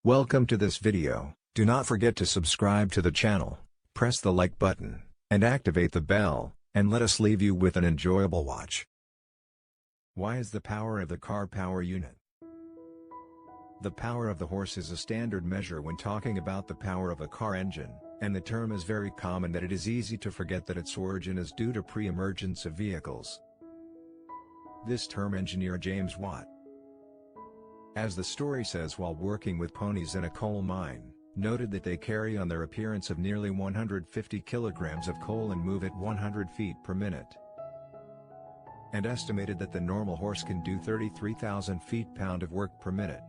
Welcome to this video. Do not forget to subscribe to the channel, press the like button, and activate the bell, and let us leave you with an enjoyable watch. Why is the power of the car power unit? The power of the horse is a standard measure when talking about the power of a car engine, and the term is very common that it is easy to forget that its origin is due to pre-emergence of vehicles. This term engineer James Watt, as the story says, while working with ponies in a coal mine, noted that they carry on their appearance of nearly 150 kilograms of coal and move at 100 feet per minute, and estimated that the normal horse can do 33,000 feet-pound of work per minute.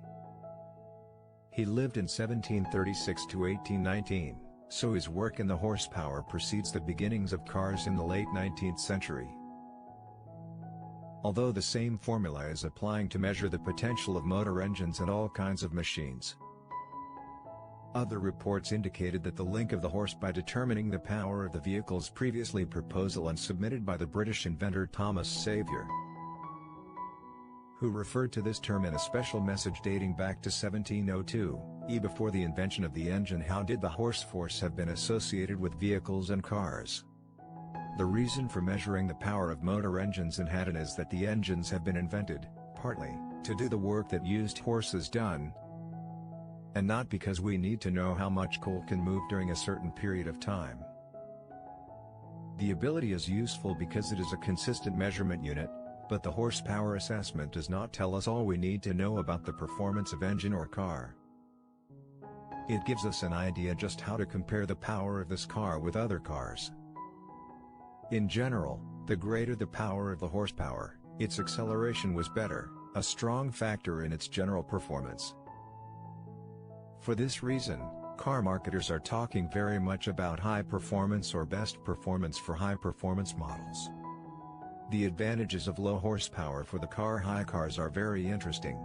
He lived in 1736 to 1819, so his work in the horsepower precedes the beginnings of cars in the late 19th century. Although the same formula is applying to measure the potential of motor engines and all kinds of machines. Other reports indicated that the link of the horse by determining the power of the vehicle's previously proposal and submitted by the British inventor Thomas Savier, who referred to this term in a special message dating back to 1702, before the invention of the engine. How did the horse force have been associated with vehicles and cars? The reason for measuring the power of motor engines in Haddan is that the engines have been invented, partly, to do the work that used horses done, and not because we need to know how much coal can move during a certain period of time. The ability is useful because it is a consistent measurement unit, but the horsepower assessment does not tell us all we need to know about the performance of engine or car. It gives us an idea just how to compare the power of this car with other cars. In general, the greater the power of the horsepower, its acceleration was better, a strong factor in its general performance. For this reason, car marketers are talking very much about high performance or best performance for high performance models. The advantages of low horsepower for the high cars are very interesting.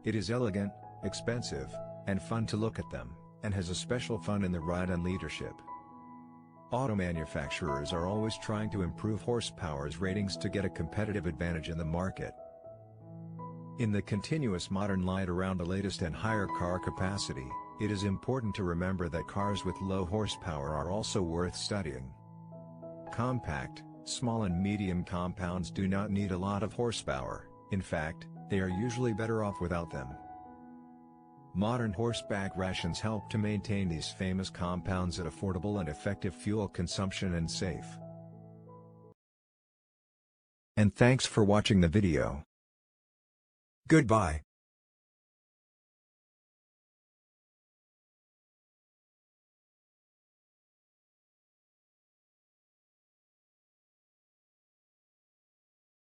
It is elegant, expensive, and fun to look at them, and has a special fun in the ride and leadership. Auto manufacturers are always trying to improve horsepower's ratings to get a competitive advantage in the market. In the continuous modern light around the latest and higher car capacity, it is important to remember that cars with low horsepower are also worth studying. Compact, small and medium compounds do not need a lot of horsepower. In fact, they are usually better off without them. Modern horseback rations help to maintain these famous compounds at affordable and effective fuel consumption and safe. And thanks for watching the video. Goodbye.